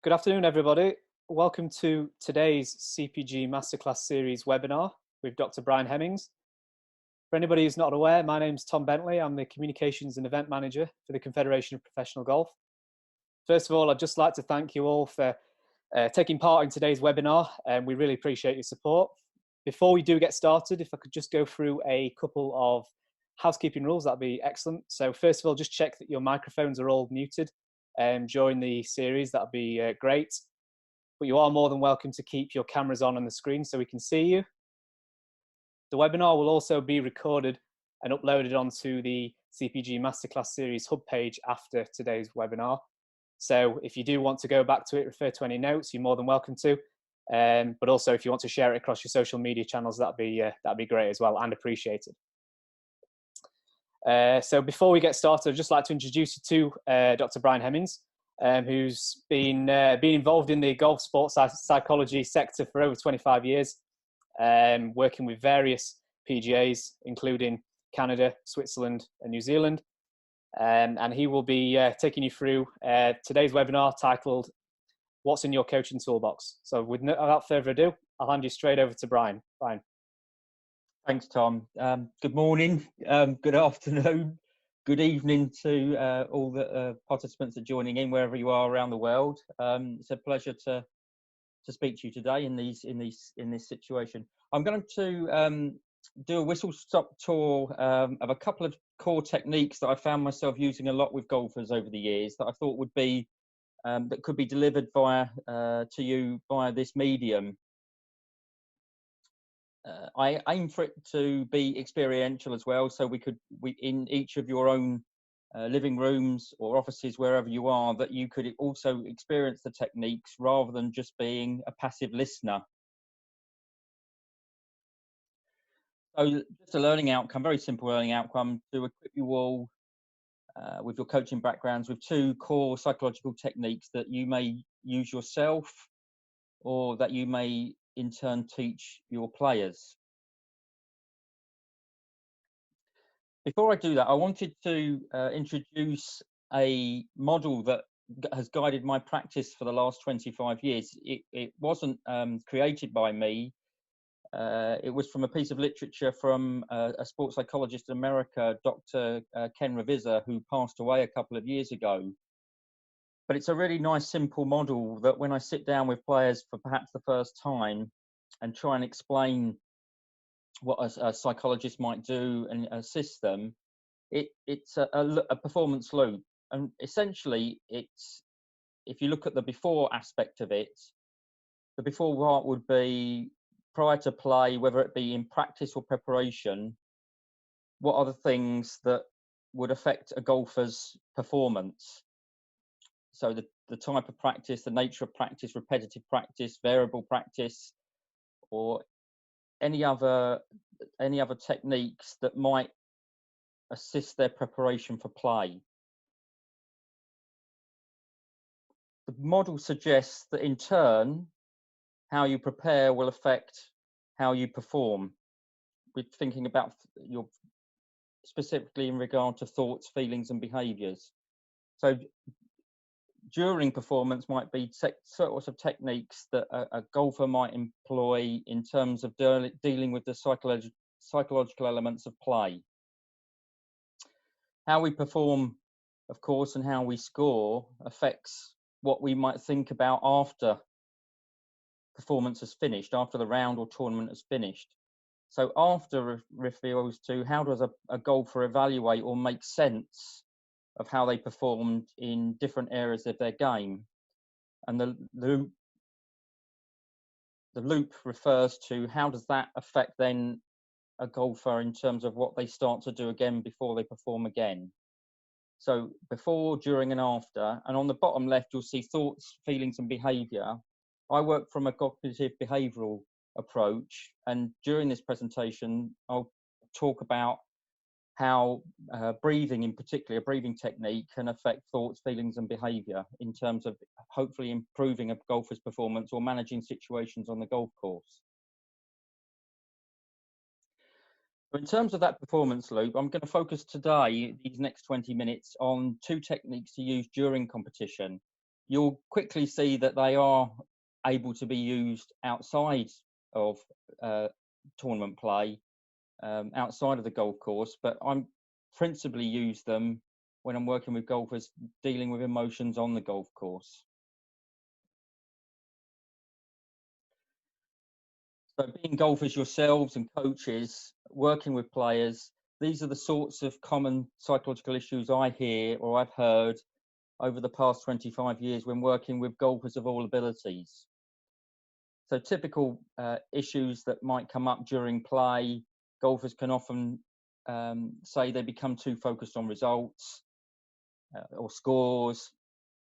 Good afternoon, everybody. Welcome to today's CPG Masterclass series webinar with Dr. Brian Hemmings. For anybody who's not aware, my name's Tom Bentley. I'm the Communications and Event Manager for the Confederation of Professional Golf. First of all, I'd just like to thank you all for taking part in today's webinar, and we really appreciate your support. Before we do get started, if I could just go through a couple of housekeeping rules, that'd be excellent. So first of all, just check that your microphones are all muted during the series. That'd be great. But you are more than welcome to keep your cameras on the screen so we can see you. The webinar will also be recorded and uploaded onto the CPG Masterclass series hub page after today's webinar. So if you do want to go back to it, refer to any notes, you're more than welcome to. But also if you want to share it across your social media channels, that'd be great as well and appreciated. So before we get started, I'd just like to introduce you to Dr. Brian Hemmings, who's been involved in the golf sports psychology sector for over 25 years, working with various PGAs, including Canada, Switzerland, and New Zealand. And he will be taking you through today's webinar titled, What's in Your Coaching Toolbox? So without further ado, I'll hand you straight over to Brian. Brian. Thanks, Tom. Good morning, good afternoon, good evening to all the participants that are joining in wherever you are around the world. It's a pleasure to speak to you today in this situation. I'm going to do a whistle-stop tour of a couple of core techniques that I found myself using a lot with golfers over the years that I thought would be that could be delivered to you via this medium. I aim for it to be experiential as well, so we in each of your own living rooms or offices, wherever you are, that you could also experience the techniques rather than just being a passive listener. So just a learning outcome, very simple learning outcome, to equip you all with your coaching backgrounds with two core psychological techniques that you may use yourself or that you may in turn teach your players. Before I do that, I wanted to introduce a model that has guided my practice for the last 25 years. It wasn't created by me. It was from a piece of literature from a sports psychologist in America, Dr. Ken Ravizza, who passed away a couple of years ago. But it's a really nice, simple model that when I sit down with players for perhaps the first time and try and explain what a psychologist might do and assist them, it's a performance loop. And essentially, it's, if you look at the before aspect of it, the before part would be prior to play, whether it be in practice or preparation, what are the things that would affect a golfer's performance? So the type of practice, the nature of practice, repetitive practice, variable practice, or any other techniques that might assist their preparation for play. The model suggests that in turn, how you prepare will affect how you perform. We're thinking about your specifically in regard to thoughts, feelings, and behaviours. So during performance might be sorts of techniques that a golfer might employ in terms of dealing with the psychological elements of play. How we perform, of course, and how we score affects what we might think about after performance has finished, after the round or tournament has finished. So after refers to how does a golfer evaluate or make sense of how they performed in different areas of their game. And the loop refers to how does that affect then a golfer in terms of what they start to do again before they perform again. So before, during, and after. And on the bottom left, you'll see thoughts, feelings, and behaviour. I work from a cognitive-behavioural approach, and during this presentation, I'll talk about how breathing, in particular, a breathing technique, can affect thoughts, feelings, and behaviour in terms of hopefully improving a golfer's performance or managing situations on the golf course. In terms of that performance loop, I'm going to focus today, these next 20 minutes, on two techniques to use during competition. you'll quickly see that they are able to be used outside of tournament play, outside of the golf course, but I'm principally use them when I'm working with golfers dealing with emotions on the golf course. So being golfers yourselves and coaches, working with players, these are the sorts of common psychological issues I hear or I've heard over the past 25 years when working with golfers of all abilities. So typical issues that might come up during play, golfers can often say they become too focused on results or scores.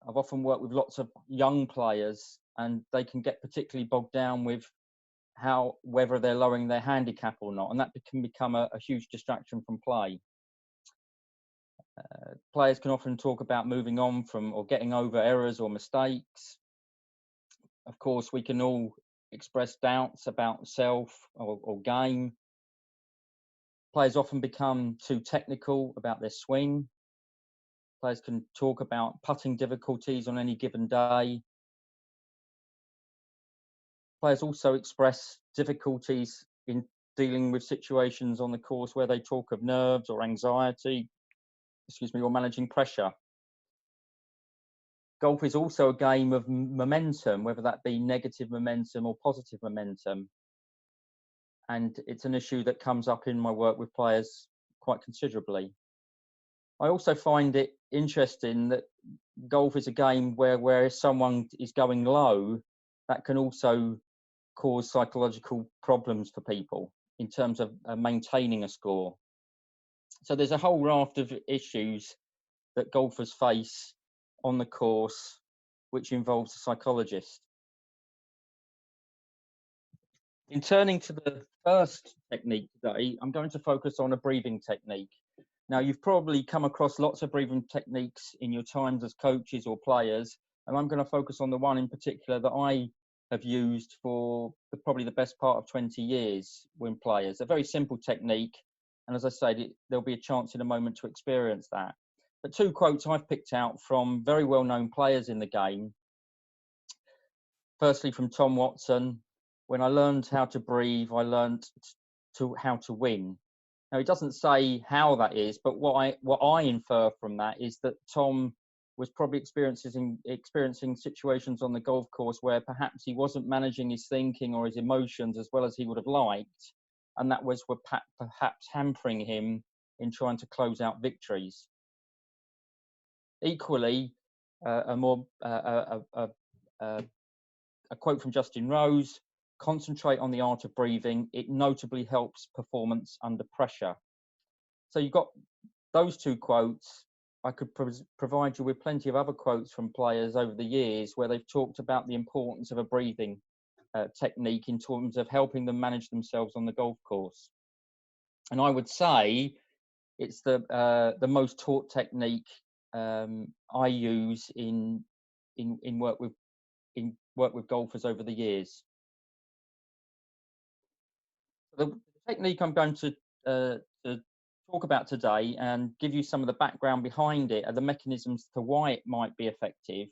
I've often worked with lots of young players and they can get particularly bogged down with whether they're lowering their handicap or not, and that can become a huge distraction from play. Players can often talk about moving on from or getting over errors or mistakes. Of course, we can all express doubts about self or game. Players often become too technical about their swing. Players can talk about putting difficulties on any given day. Players also express difficulties in dealing with situations on the course where they talk of nerves or anxiety, or managing pressure. Golf is also a game of momentum, whether that be negative momentum or positive momentum. And it's an issue that comes up in my work with players quite considerably. I also find it interesting that golf is a game where if someone is going low, that can also cause psychological problems for people in terms of maintaining a score. So there's a whole raft of issues that golfers face on the course, which involves a psychologist. In turning to the first technique today, I'm going to focus on a breathing technique. Now, you've probably come across lots of breathing techniques in your times as coaches or players, and I'm going to focus on the one in particular that I have used for probably the best part of 20 years with players. A very simple technique, and as I said, there'll be a chance in a moment to experience that. But two quotes I've picked out from very well-known players in the game. Firstly, from Tom Watson, "When I learned how to breathe, I learned how to win." Now, he doesn't say how that is, but what I infer from that is that Tom was probably experiencing situations on the golf course where perhaps he wasn't managing his thinking or his emotions as well as he would have liked, and that was perhaps hampering him in trying to close out victories. Equally, a quote from Justin Rose: "Concentrate on the art of breathing. It notably helps performance under pressure." So you've got those two quotes. I could provide you with plenty of other quotes from players over the years where they've talked about the importance of a breathing technique in terms of helping them manage themselves on the golf course. And I would say it's the most taught technique I use in work with golfers over the years. The technique I'm going to talk about today and give you some of the background behind it and the mechanisms to why it might be effective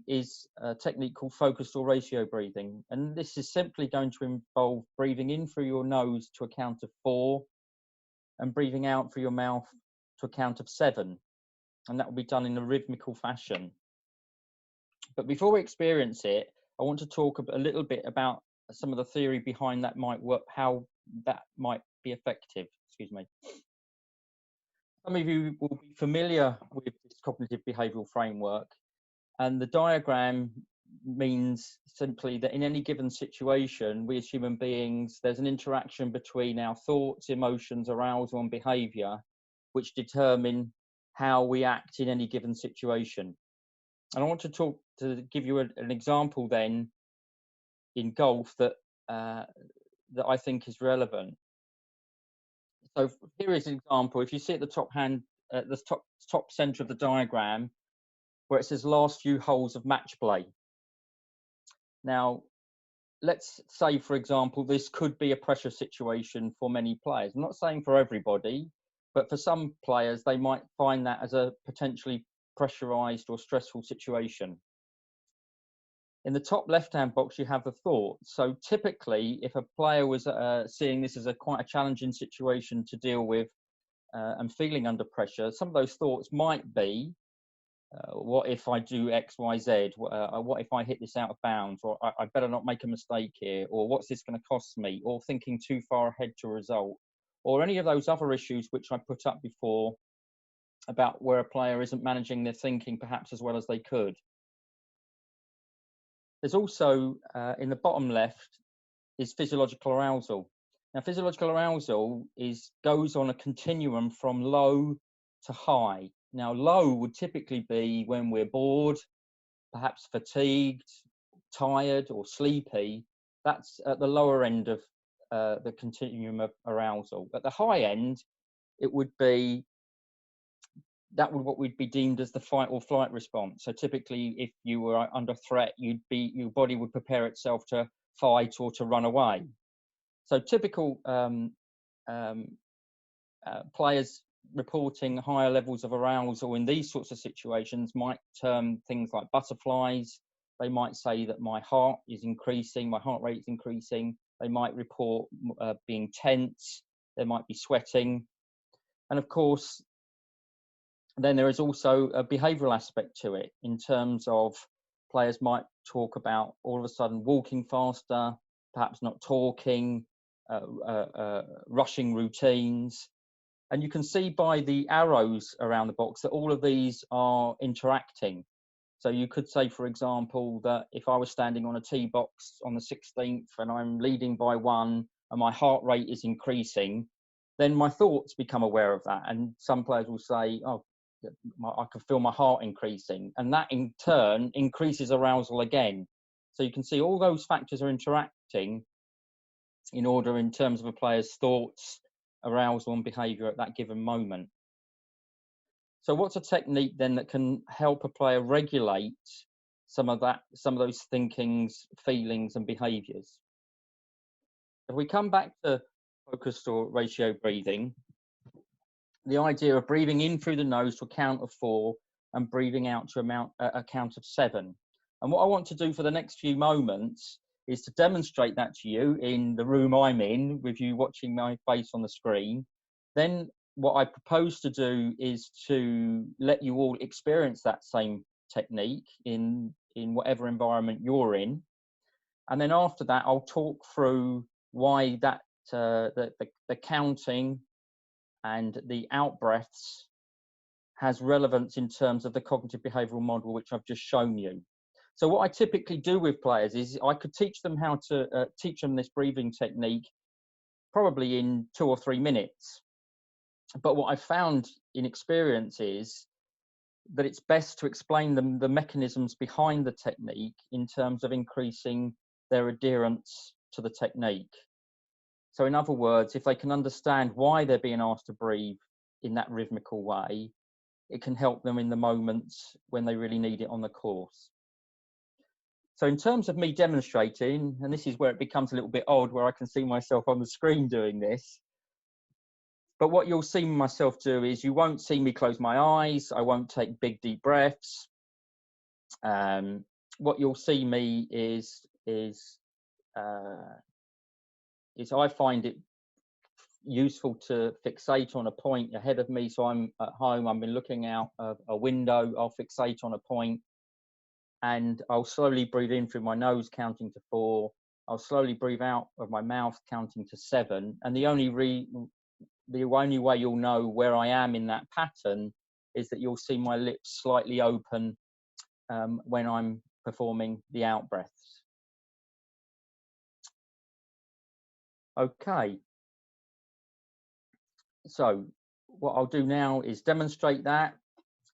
is a technique called focused or ratio breathing. And this is simply going to involve breathing in through your nose to a count of 4 and breathing out through your mouth to a count of 7. And that will be done in a rhythmical fashion. But before we experience it, I want to talk a little bit about some of the theory behind that might work, how that might be effective. Excuse me. Some of you will be familiar with this cognitive behavioural framework, and the diagram means simply that in any given situation, we as human beings, there's an interaction between our thoughts, emotions, arousal, and behaviour, which determine how we act in any given situation. And I want to give you an example then in golf that I think is relevant. So here is an example. If you see at the top center of the diagram, where it says last few holes of match play. Now, let's say, for example, this could be a pressure situation for many players. I'm not saying for everybody, but for some players, they might find that as a potentially pressurized or stressful situation. In the top left-hand box, you have the thoughts. So typically, if a player was seeing this as quite a challenging situation to deal with and feeling under pressure, some of those thoughts might be, what if I do X, Y, Z? What if I hit this out of bounds? Or I better not make a mistake here. Or what's this going to cost me? Or thinking too far ahead to a result. Or any of those other issues which I put up before about where a player isn't managing their thinking perhaps as well as they could. There's also, in the bottom left, is physiological arousal. Now, physiological arousal goes on a continuum from low to high. Now, low would typically be when we're bored, perhaps fatigued, tired, or sleepy. That's at the lower end of the continuum of arousal. At the high end, it would be what we'd be deemed as the fight or flight response. So typically, if you were under threat, your body would prepare itself to fight or to run away. So typical players reporting higher levels of arousal in these sorts of situations might term things like butterflies. They might say that my heart is increasing, my heart rate is increasing. They might report being tense. They might be sweating. And of course, then there is also a behavioural aspect to it, in terms of players might talk about all of a sudden walking faster, perhaps not talking, rushing routines. And you can see by the arrows around the box that all of these are interacting. So you could say, for example, that if I was standing on a tee box on the 16th and I'm leading by 1 and my heart rate is increasing, then my thoughts become aware of that. And some players will say, oh, I can feel my heart increasing. And that in turn increases arousal again. So you can see all those factors are interacting in terms of a player's thoughts, arousal and behaviour at that given moment. So what's a technique then that can help a player regulate some of those thinkings, feelings and behaviours? If we come back to focused or ratio breathing, the idea of breathing in through the nose to a count of 4 and breathing out to a count of 7. And what I want to do for the next few moments is to demonstrate that to you in the room I'm in, with you watching my face on the screen. Then what I propose to do is to let you all experience that same technique in whatever environment you're in. And then after that, I'll talk through why that the counting and the out breaths has relevance in terms of the cognitive behavioural model, which I've just shown you. So what I typically do with players is I could teach them how to teach them this breathing technique probably in 2 or 3 minutes. But what I found in experience is that it's best to explain them the mechanisms behind the technique in terms of increasing their adherence to the technique. So in other words, if they can understand why they're being asked to breathe in that rhythmical way, it can help them in the moments when they really need it on the course. So in terms of me demonstrating, and this is where it becomes a little bit odd, where I can see myself on the screen doing this, but what you'll see myself do is you won't see me close my eyes, I won't take big deep breaths. What you'll see me is I find it useful to fixate on a point ahead of me. So I'm at home, I've been looking out of a window, I'll fixate on a point and I'll slowly breathe in through my nose, counting to 4. I'll slowly breathe out of my mouth, counting to 7. And the only way you'll know where I am in that pattern is that you'll see my lips slightly open when I'm performing the out breaths. Okay. So what I'll do now is demonstrate that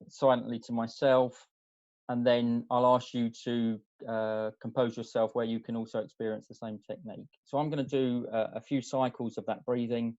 silently to myself, and then I'll ask you to compose yourself where you can also experience the same technique. So I'm going to do a few cycles of that breathing.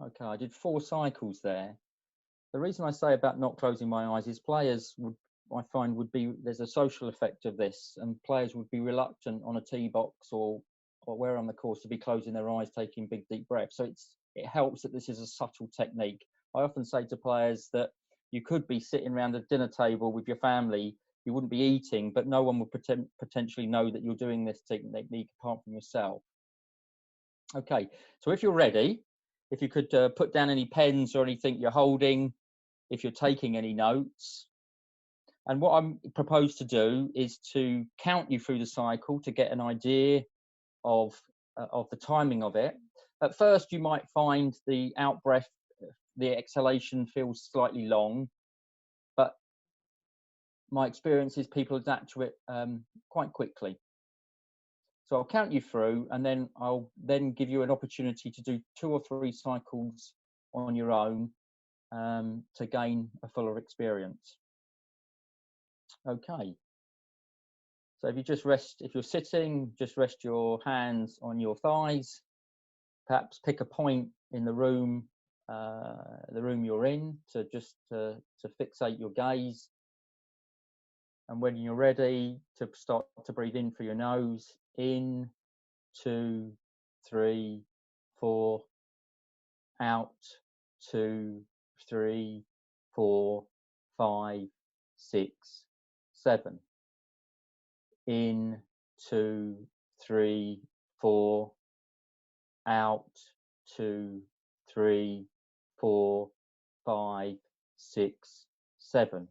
Okay, I did 4 cycles there. The reason I say about not closing my eyes is players would, I find, would be, there's a social effect of this, and players would be reluctant on a tee box or where on the course to be closing their eyes, taking big deep breaths. So it helps that this is a subtle technique. I often say to players that you could be sitting around a dinner table with your family, you wouldn't be eating, but no one would potentially know that you're doing this technique apart from yourself. Okay, so if you're ready, if you could put down any pens or anything you're holding, if you're taking any notes. And what I'm proposed to do is to count you through the cycle to get an idea of the timing of it. At first, you might find the out breath, the exhalation feels slightly long, but my experience is people adapt to it quite quickly. So I'll count you through, and then I'll then give you an opportunity to do 2 or 3 cycles on your own to gain a fuller experience. Okay. So if you just rest, if you're sitting, just rest your hands on your thighs. Perhaps pick a point in the room you're in to just to fixate your gaze. And when you're ready, to start to breathe in through your nose, in, 2, 3, 4, out, 2, 3, 4, 5, 6, 7. In, 2, 3, 4, out, 2, 3, 4, 5, 6, 7.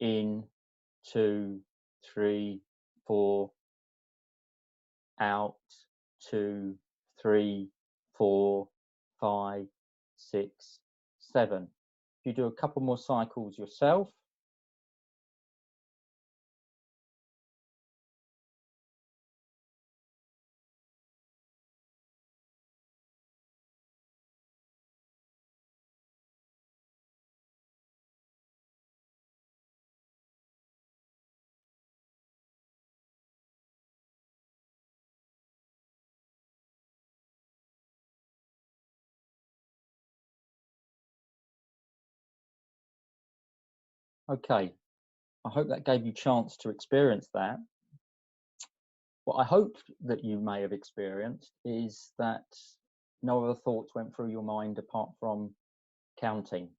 In, 2, 3, 4, out, 2, 3, 4, 5, 6, 7. If you do a couple more cycles yourself. Okay, I hope that gave you a chance to experience that. What I hope that you may have experienced is that no other thoughts went through your mind apart from counting,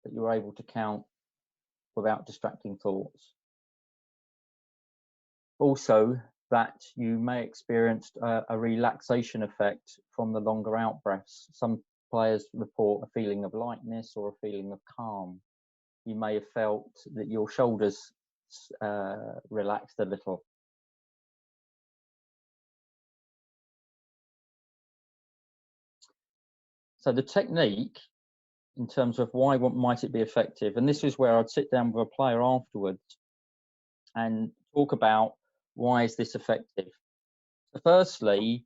that you were able to count without distracting thoughts. Also, that you may experience a relaxation effect from the longer out breaths. Some players report a feeling of lightness or a feeling of calm. You may have felt that your shoulders relaxed a little. So the technique, in terms of why might it be effective, and this is where I'd sit down with a player afterwards and talk about why is this effective. So firstly,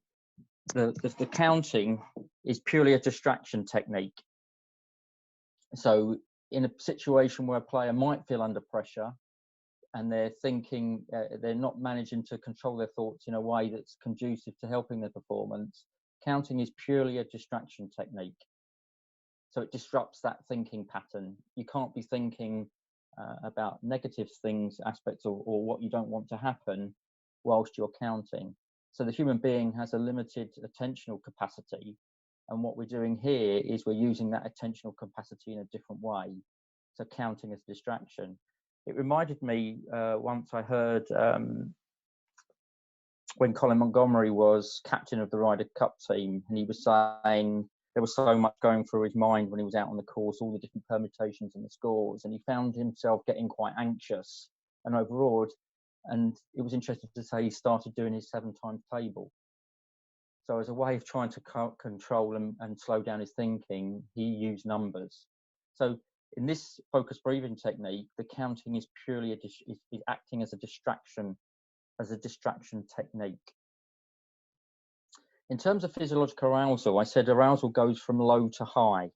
the counting is purely a distraction technique. So in a situation where a player might feel under pressure and they're thinking, they're not managing to control their thoughts in a way that's conducive to helping their performance, counting is purely a distraction technique. So it disrupts that thinking pattern. You can't be thinking about negative things, aspects, or what you don't want to happen whilst you're counting. So the human being has a limited attentional capacity. And what we're doing here is we're using that attentional capacity in a different way. So counting as a distraction. It reminded me once I heard when Colin Montgomery was captain of the Ryder Cup team, and he was saying there was so much going through his mind when he was out on the course, all the different permutations and the scores, and he found himself getting quite anxious and overawed. And it was interesting to say he started doing his 7-times table. So as a way of trying to control and slow down his thinking, he used numbers. So in this focused breathing technique, the counting is purely is acting as a distraction technique. In terms of physiological arousal, I said arousal goes from low to high.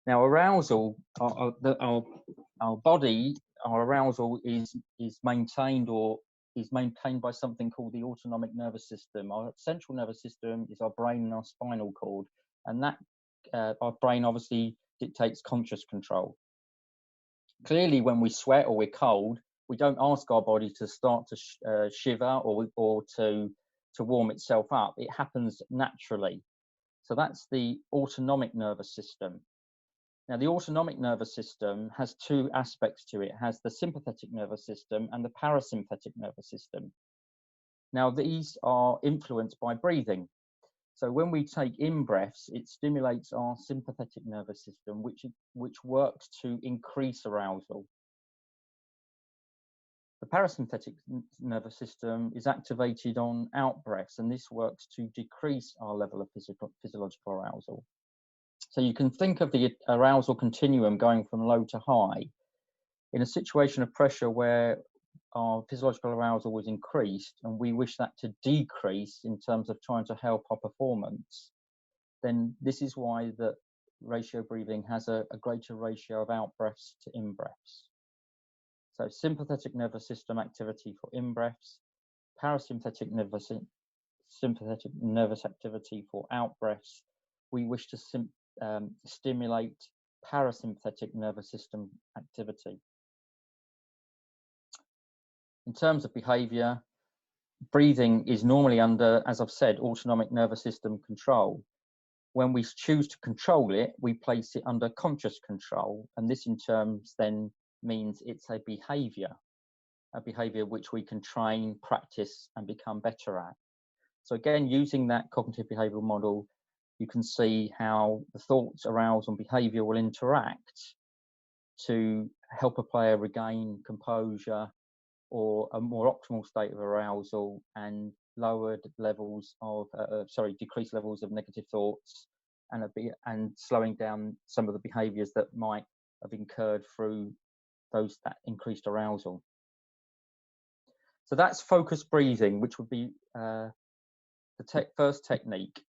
Now, arousal, our body, our arousal is maintained or is maintained by something called the autonomic nervous system. Our central nervous system is our brain and our spinal cord, and that our brain obviously dictates conscious control. Clearly, when we sweat or we're cold, we don't ask our body to start to shiver or to warm itself up. It happens naturally. So that's the autonomic nervous system. Now, the autonomic nervous system has two aspects to it. It has the sympathetic nervous system and the parasympathetic nervous system. Now, these are influenced by breathing. So when we take in breaths, it stimulates our sympathetic nervous system, which works to increase arousal. The parasympathetic nervous system is activated on out breaths, and this works to decrease our level of physiological arousal. So you can think of the arousal continuum going from low to high. In a situation of pressure where our physiological arousal was increased and we wish that to decrease in terms of trying to help our performance, then this is why the ratio breathing has a greater ratio of out breaths to in breaths. So sympathetic nervous system activity for in breaths, parasympathetic nervous activity for out breaths. We wish to stimulate parasympathetic nervous system activity. In terms of behavior, breathing is normally under, as I've said, autonomic nervous system control. When we choose to control it, we place it under conscious control, and this in terms then means it's a behavior which we can train, practice, and become better at. So again, using that cognitive behavioural model, you can see how the thoughts, arousal, and behaviour will interact to help a player regain composure or a more optimal state of arousal and decreased levels of negative thoughts and slowing down some of the behaviours that might have incurred through that increased arousal. So that's focused breathing, which would be the first technique.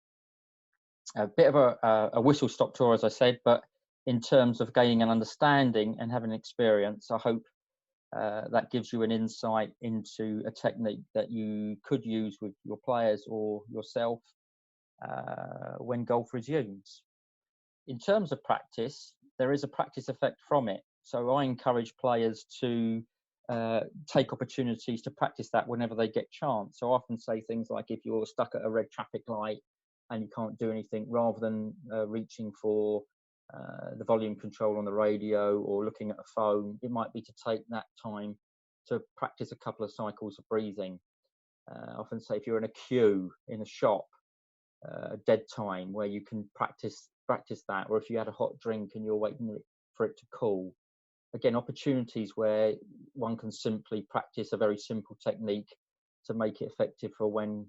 A bit of a whistle-stop tour, as I said, but in terms of gaining an understanding and having an experience, I hope that gives you an insight into a technique that you could use with your players or yourself when golf resumes. In terms of practice, there is a practice effect from it. So I encourage players to take opportunities to practice that whenever they get chance. So I often say things like, if you're stuck at a red traffic light and you can't do anything, rather than reaching for the volume control on the radio or looking at a phone, it might be to take that time to practice a couple of cycles of breathing. I often say, if you're in a queue in a shop, dead time, where you can practice that, or if you had a hot drink and you're waiting for it to cool. Again, opportunities where one can simply practice a very simple technique to make it effective for when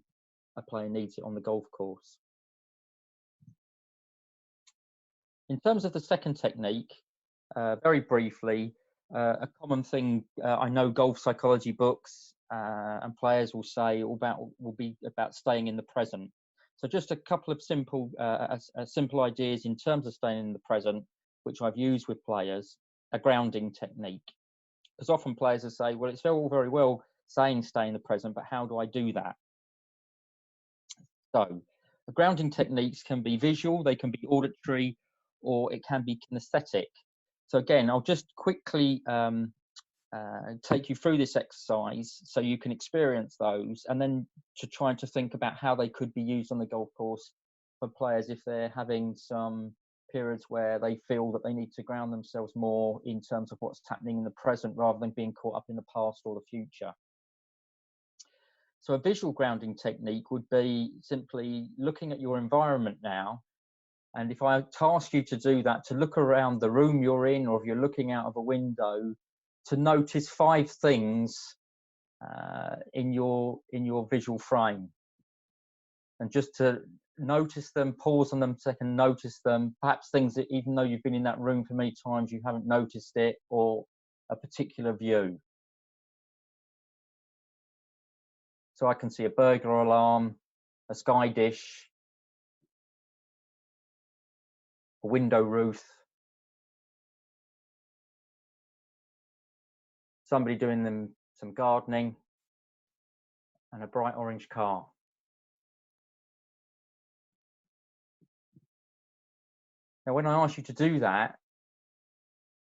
a player needs it on the golf course. In terms of the second technique, very briefly, a common thing I know golf psychology books and players will say will be about staying in the present. So just a couple of simple ideas in terms of staying in the present, which I've used with players. A grounding technique, because often players will say, well, it's all very well saying stay in the present, but how do I do that? So the grounding techniques can be visual, they can be auditory, or it can be kinesthetic. So again, I'll just quickly take you through this exercise so you can experience those, and then to try to think about how they could be used on the golf course for players if they're having some periods where they feel that they need to ground themselves more in terms of what's happening in the present rather than being caught up in the past or the future. So a visual grounding technique would be simply looking at your environment now, and if I task you to do that, to look around the room you're in, or if you're looking out of a window, to notice 5 things in your visual frame, and just to notice them, pause on them a second, notice them, perhaps things that even though you've been in that room for many times, you haven't noticed it, or a particular view. So I can see a burglar alarm, a sky dish, a window roof, somebody doing some gardening, and a bright orange car. Now, when I ask you to do that,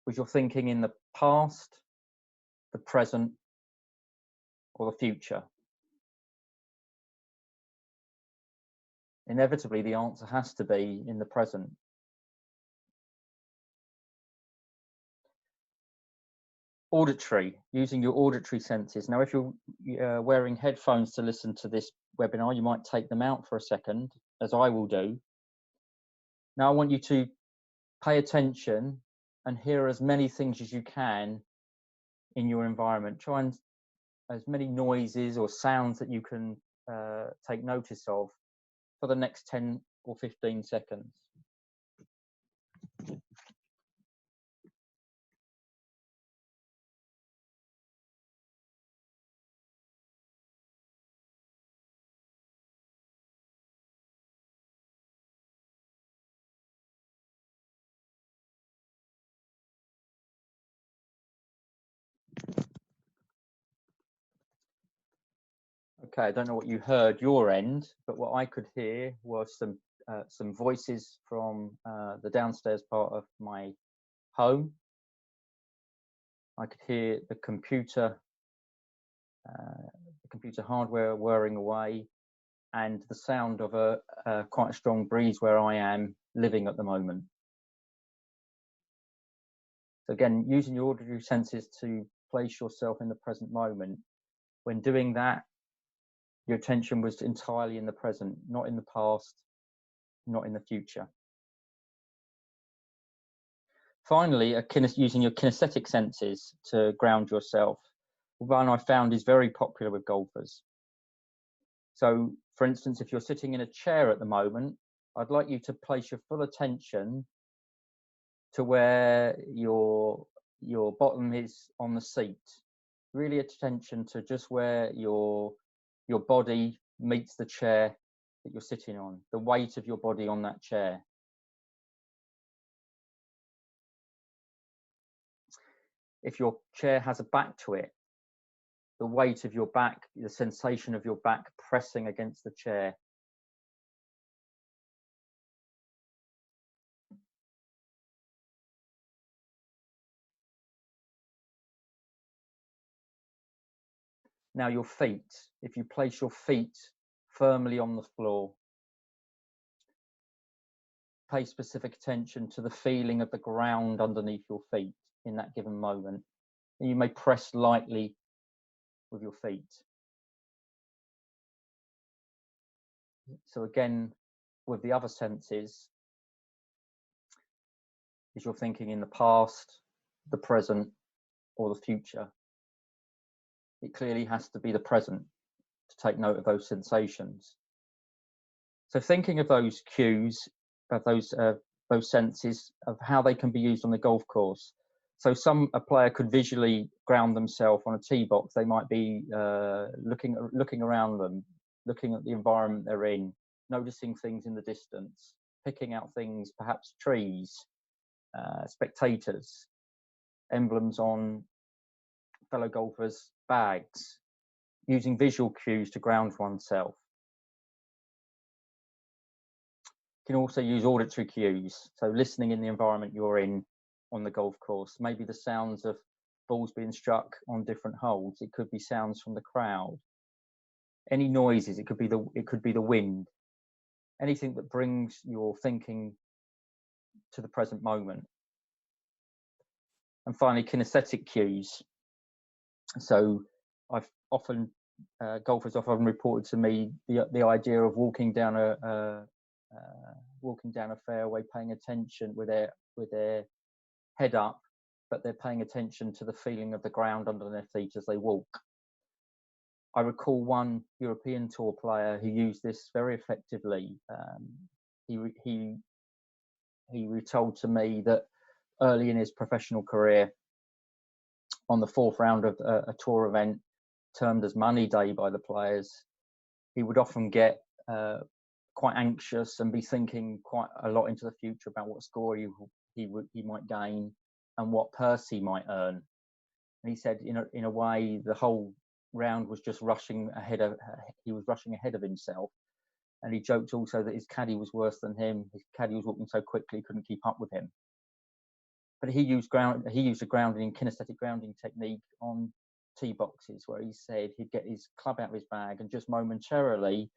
was your thinking in the past, the present, or the future? Inevitably, the answer has to be in the present. Auditory, using your auditory senses. Now, if you're wearing headphones to listen to this webinar, you might take them out for a second, as I will do. Now, I want you to pay attention and hear as many things as you can in your environment. Try and as many noises or sounds that you can take notice of for the next 10 or 15 seconds. Okay, I don't know what you heard your end, but what I could hear was some voices from the downstairs part of my home. I could hear the computer hardware whirring away, and the sound of quite a strong breeze where I am living at the moment. So again, using your auditory senses to place yourself in the present moment. When doing that, your attention was entirely in the present, not in the past, not in the future. Finally, using your kinesthetic senses to ground yourself. One I found is very popular with golfers. So, for instance, if you're sitting in a chair at the moment, I'd like you to place your full attention to where your bottom is on the seat. Really attention to just where your body meets the chair that you're sitting on, the weight of your body on that chair. If your chair has a back to it, the weight of your back, the sensation of your back pressing against the chair. Now your feet, if you place your feet firmly on the floor, pay specific attention to the feeling of the ground underneath your feet in that given moment. And you may press lightly with your feet. So again, with the other senses, is you're thinking in the past, the present, or the future. It clearly has to be the present to take note of those sensations. So thinking of those cues, of those senses, of how they can be used on the golf course. So a player could visually ground themselves on a tee box. They might be looking around them, looking at the environment they're in, noticing things in the distance, picking out things, perhaps trees, spectators, emblems on fellow golfers' bags, using visual cues to ground oneself. You can also use auditory cues, so listening in the environment you're in on the golf course. Maybe the sounds of balls being struck on different holes. It could be sounds from the crowd. Any noises. It could be the wind. Anything that brings your thinking to the present moment. And finally, kinesthetic cues. So golfers often reported to me the idea of walking down a fairway, paying attention with their head up, but they're paying attention to the feeling of the ground under their feet as they walk. I recall one European Tour player who used this very effectively. He retold to me that early in his professional career, on the fourth round of a tour event termed as Money Day by the players, he would often get quite anxious and be thinking quite a lot into the future about what score he might gain and what purse he might earn. And he said, in a way, the whole round was just rushing ahead of himself. And he joked also that his caddy was worse than him. His caddy was walking so quickly he couldn't keep up with him. But he used a grounding, kinesthetic grounding technique on tee boxes, where he said he'd get his club out of his bag and just momentarily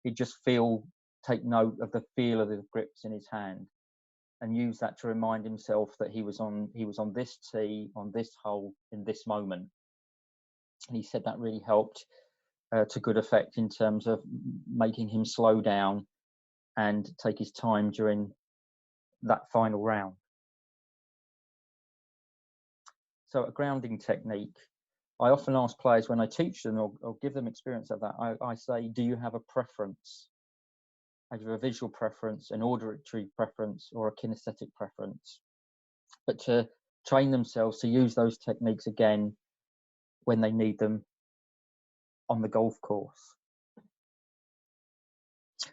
he'd just take note of the feel of the grips in his hand, and use that to remind himself that he was on this tee, on this hole, in this moment. And he said that really helped to good effect in terms of making him slow down and take his time during that final round. So a grounding technique, I often ask players when I teach them or give them experience of that, I say, do you have a preference? Either a visual preference, an auditory preference, or a kinesthetic preference? But to train themselves to use those techniques again when they need them on the golf course.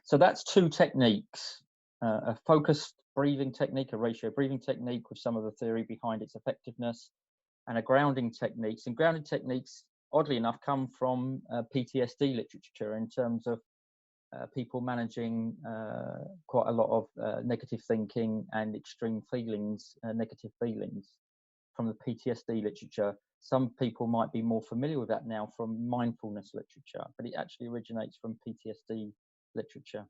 So that's two techniques, a focused breathing technique, a ratio breathing technique with some of the theory behind its effectiveness, and a grounding techniques. And grounding techniques, oddly enough, come from PTSD literature in terms of people managing quite a lot of negative thinking and extreme feelings, negative feelings from the PTSD literature. Some people might be more familiar with that now from mindfulness literature, but it actually originates from PTSD literature.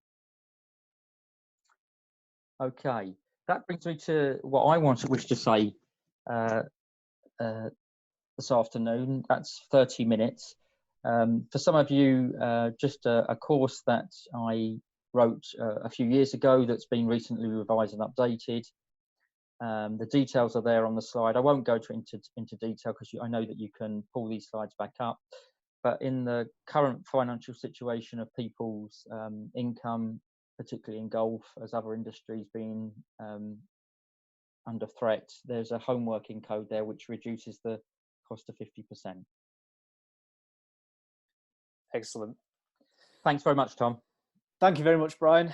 Okay, that brings me to what I wish to say this afternoon. That's 30 minutes. For some of you, just a course that I wrote a few years ago that's been recently revised and updated. The details are there on the slide. I won't go into detail because I know that you can pull these slides back up. But in the current financial situation of people's income, particularly in golf, as other industries being under threat, there's a home working code there which reduces the cost to 50%. Excellent. Thanks very much, Tom. Thank you very much, Brian.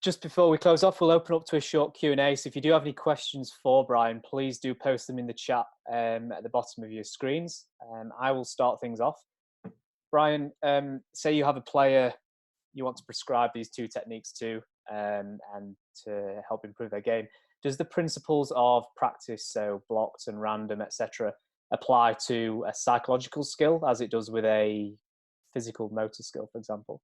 Just before we close off, we'll open up to a short Q&A. So if you do have any questions for Brian, please do post them in the chat at the bottom of your screens. I will start things off. Brian, say you have a player you want to prescribe these two techniques to and to help improve their game. Does the principles of practice, so blocked and random, etc., apply to a psychological skill as it does with a physical motor skill, for example?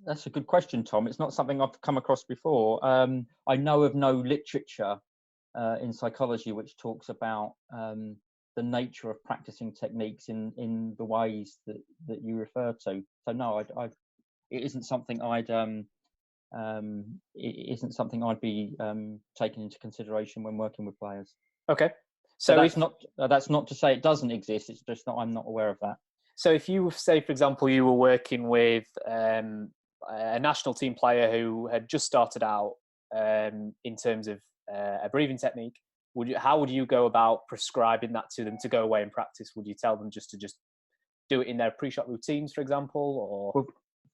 That's a good question, Tom. It's not something I've come across before. I know of no literature in psychology which talks about the nature of practicing techniques in the ways that you refer to. So no, it isn't something I'd be taking into consideration when working with players. Okay. So that's not to say it doesn't exist. It's just that I'm not aware of that. So if you say, for example, you were working with a national team player who had just started out in terms of a breathing technique, how would you go about prescribing that to them to go away and practice? Would you tell them just to do it in their pre-shot routines, for example? Or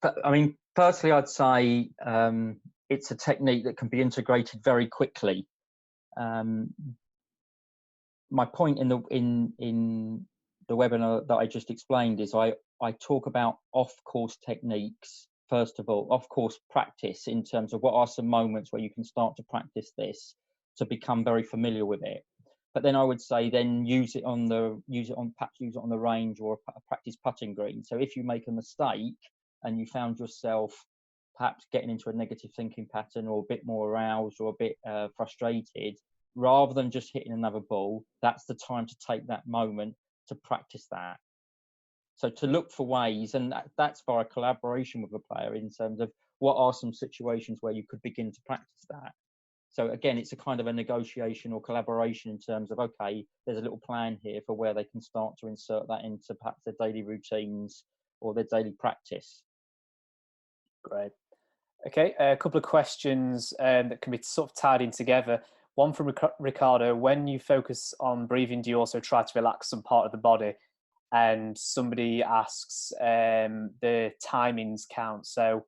well, I mean, personally, I'd say it's a technique that can be integrated very quickly. My point in the webinar that I just explained is I talk about off-course techniques. First of all, off-course practice in terms of what are some moments where you can start to practice this to become very familiar with it. But then I would say then use it on the range or a practice putting green. So if you make a mistake and you found yourself perhaps getting into a negative thinking pattern or a bit more aroused or a bit frustrated, rather than just hitting another ball, that's the time to take that moment to practice that. So to look for ways, and that's via collaboration with the player in terms of what are some situations where you could begin to practice that. So again, it's a kind of a negotiation or collaboration in terms of, okay, there's a little plan here for where they can start to insert that into perhaps their daily routines or their daily practice. Great. Okay, a couple of questions that can be sort of tied in together. One from Ricardo: when you focus on breathing, do you also try to relax some part of the body? And somebody asks the timings count. So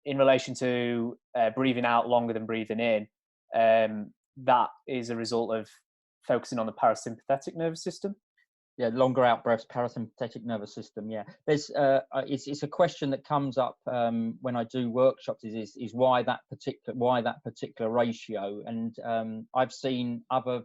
in relation to breathing out longer than breathing in, that is a result of focusing on the parasympathetic nervous system. Yeah, longer out breaths, parasympathetic nervous system. Yeah, there's it's a question that comes up when I do workshops. Is why that particular ratio? And I've seen other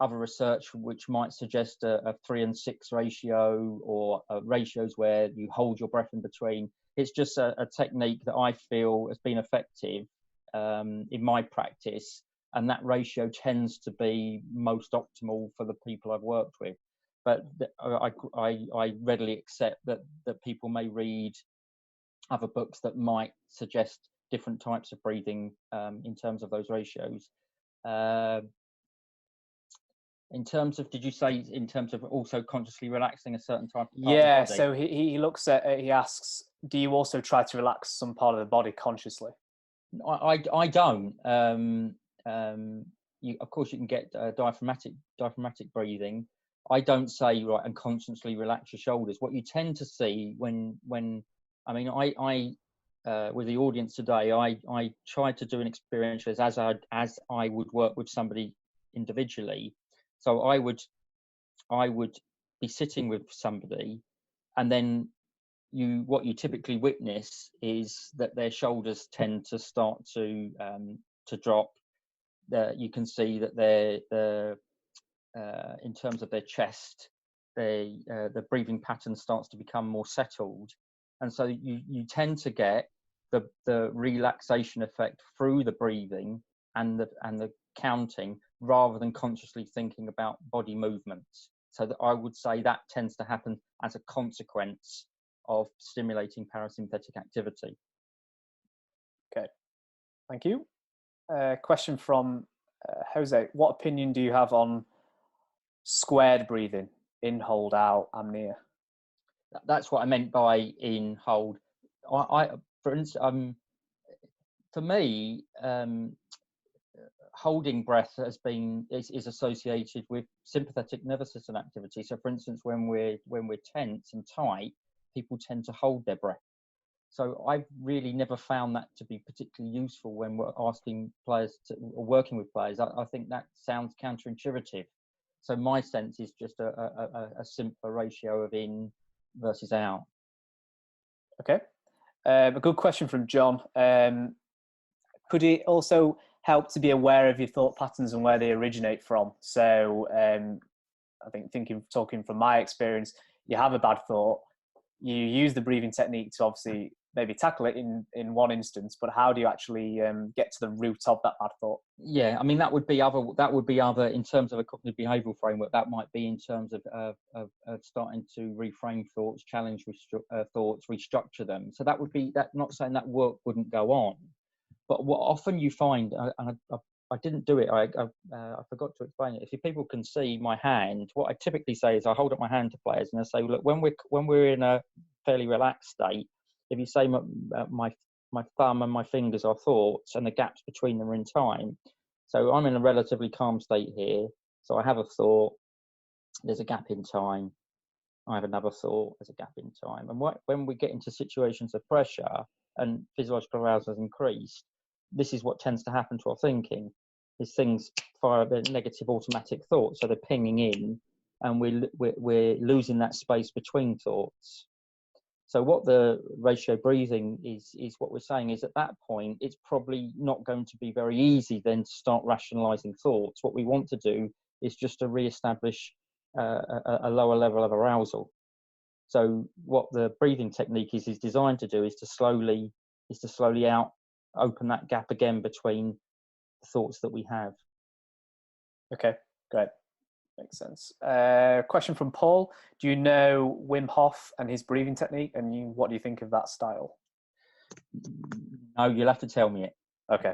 research which might suggest a 3 and 6 ratio, or ratios where you hold your breath in between. It's just a technique that I feel has been effective in my practice, and that ratio tends to be most optimal for the people I've worked with. But I readily accept that people may read other books that might suggest different types of breathing in terms of those ratios. In terms of, did you say in terms of also consciously relaxing a certain type of part of the body? So he asks, do you also try to relax some part of the body consciously? I don't. Of course, you can get diaphragmatic breathing. I don't say right and consciously relax your shoulders. What you tend to see when I mean, I with the audience today, I tried to do an experience as I would work with somebody individually. So I would be sitting with somebody, and then what you typically witness is that their shoulders tend to start to drop. You can see that they're in terms of their chest, the breathing pattern starts to become more settled, and so you tend to get the relaxation effect through the breathing and the counting, rather than consciously thinking about body movements. So that I would say that tends to happen as a consequence of stimulating parasympathetic activity. Okay, thank you. Question from Jose. What opinion do you have on squared breathing, in, hold, out, apnea? That's what I meant by in, hold. For instance, for me, holding breath is associated with sympathetic nervous system activity. So, for instance, when we're tense and tight, people tend to hold their breath. So I've really never found that to be particularly useful when we're asking players or working with players. I think that sounds counterintuitive. So my sense is just a simpler ratio of in versus out. Okay. A good question from John. Could it also help to be aware of your thought patterns and where they originate from? So I think talking from my experience, you have a bad thought, you use the breathing technique to obviously maybe tackle it in one instance, but how do you actually get to the root of that bad thought? Yeah, I mean, that would be other in terms of a cognitive behavioural framework. That might be in terms of starting to reframe thoughts, challenge thoughts, restructure them. So that would be that. Not saying that work wouldn't go on, but what often you find, and I didn't do it, I forgot to explain it. If people can see my hand, what I typically say is I hold up my hand to players and I say, look, when we're in a fairly relaxed state, if you say my thumb and my fingers are thoughts and the gaps between them are in time. So I'm in a relatively calm state here. So I have a thought, there's a gap in time. I have another thought, there's a gap in time. And when we get into situations of pressure and physiological arousal has increased, this is what tends to happen to our thinking. These things fire a negative automatic thoughts, so they're pinging in, and we're losing that space between thoughts. So what the ratio breathing is what we're saying is at that point, it's probably not going to be very easy then to start rationalizing thoughts. What we want to do is just to reestablish a lower level of arousal. So what the breathing technique is designed to do is to slowly open that gap again between the thoughts that we have. Okay, great. Makes sense. Question from Paul. Do you know Wim Hof and his breathing technique, and what do you think of that style? No, you'll have to tell me it. Okay,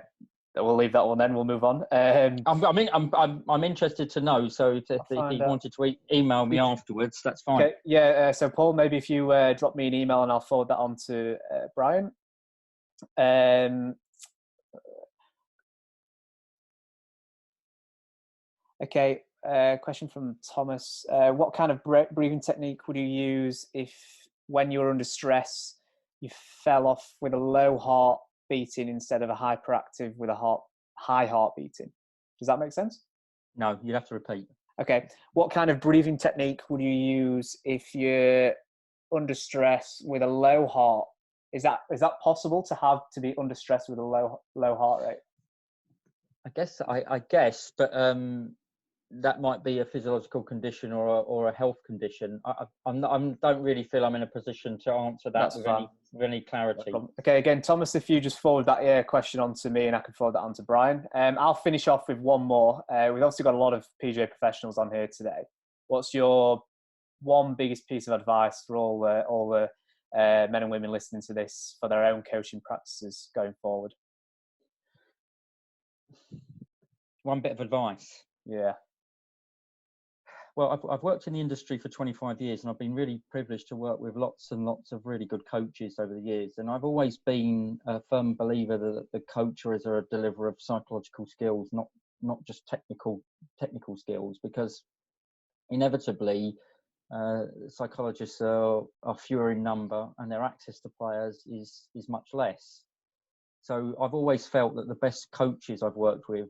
we'll leave that one then. We'll move on. I'm interested to know. So if he wanted to email me afterwards, that's fine. Okay, yeah. So Paul, maybe if you drop me an email and I'll forward that on to Brian. Okay. Question from Thomas. What kind of breathing technique would you use if, when you were under stress, you fell off with a low heart beating instead of a hyperactive with a high heart beating? Does that make sense? No, you'd have to repeat. Okay. What kind of breathing technique would you use if you're under stress with a low heart? Is that possible to be under stress with a low heart rate? I guess, but that might be a physiological condition or a health condition. I don't really feel I'm in a position to answer that with any clarity. No, okay, again, Thomas, if you just forward that question on to me and I can forward that on to Brian. I'll finish off with one more. We've also got a lot of PGA professionals on here today. What's your one biggest piece of advice for all the men and women listening to this for their own coaching practices going forward? One bit of advice. Yeah. Well, I've worked in the industry for 25 years and I've been really privileged to work with lots and lots of really good coaches over the years. And I've always been a firm believer that the coach is a deliverer of psychological skills, not just technical skills, because inevitably psychologists are fewer in number and their access to players is much less. So I've always felt that the best coaches I've worked with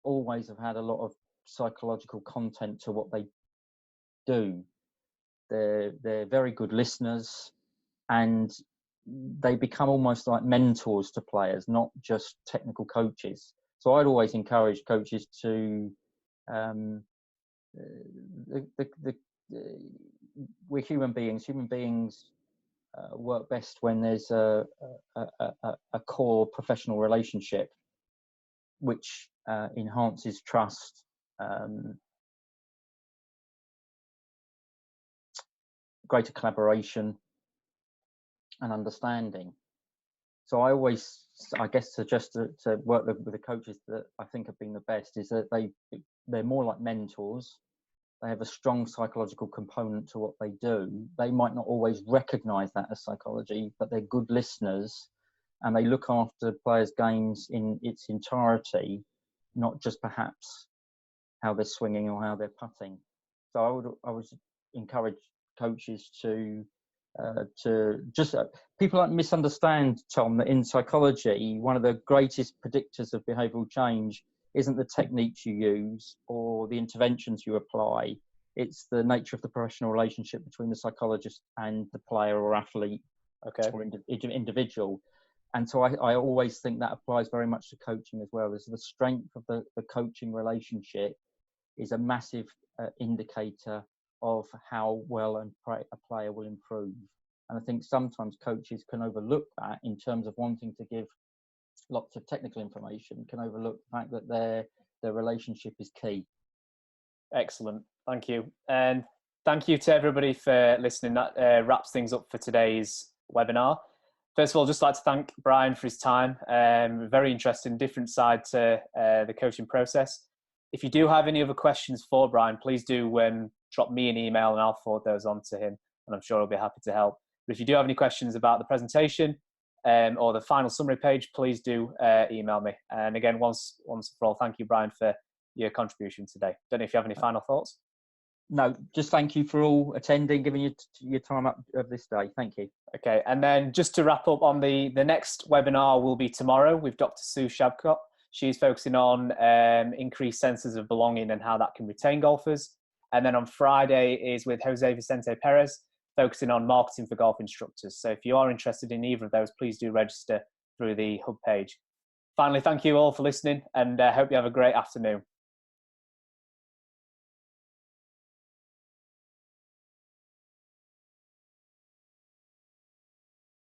always have had a lot of psychological content to what they do. They're very good listeners and they become almost like mentors to players, not just technical coaches. So I'd always encourage coaches to we're human beings work best when there's a core professional relationship which enhances trust, greater collaboration and understanding. So I always, I guess, suggest to work with the coaches that I think have been the best is that they're more like mentors. They have a strong psychological component to what they do. They might not always recognize that as psychology, but they're good listeners and they look after players' games in its entirety, not just perhaps how they're swinging or how they're putting. So I would encourage coaches to just people like misunderstand, Tom, that in psychology one of the greatest predictors of behavioural change isn't the techniques you use or the interventions you apply. It's the nature of the professional relationship between the psychologist and the player or athlete, or individual. And so I always think that applies very much to coaching as well. There's the strength of the coaching relationship is a massive indicator of how well a player will improve. And I think sometimes coaches can overlook that in terms of wanting to give lots of technical information, can overlook the fact that their relationship is key. Excellent. Thank you. And thank you to everybody for listening. That wraps things up for today's webinar. First of all, just like to thank Brian for his time. Very interesting, different side to the coaching process. If you do have any other questions for Brian, please do drop me an email and I'll forward those on to him, and I'm sure he'll be happy to help. But if you do have any questions about the presentation or the final summary page, please do email me. And again, once for all, thank you, Brian, for your contribution today. Don't know if you have any final thoughts. No, just thank you for all attending, giving your time up of this day. Thank you. Okay, and then just to wrap up on the next webinar will be tomorrow with Dr. Sue Shabcott. She's focusing on increased senses of belonging and how that can retain golfers. And then on Friday is with Jose Vicente Perez, focusing on marketing for golf instructors. So if you are interested in either of those, please do register through the hub page. Finally, thank you all for listening and hope you have a great afternoon.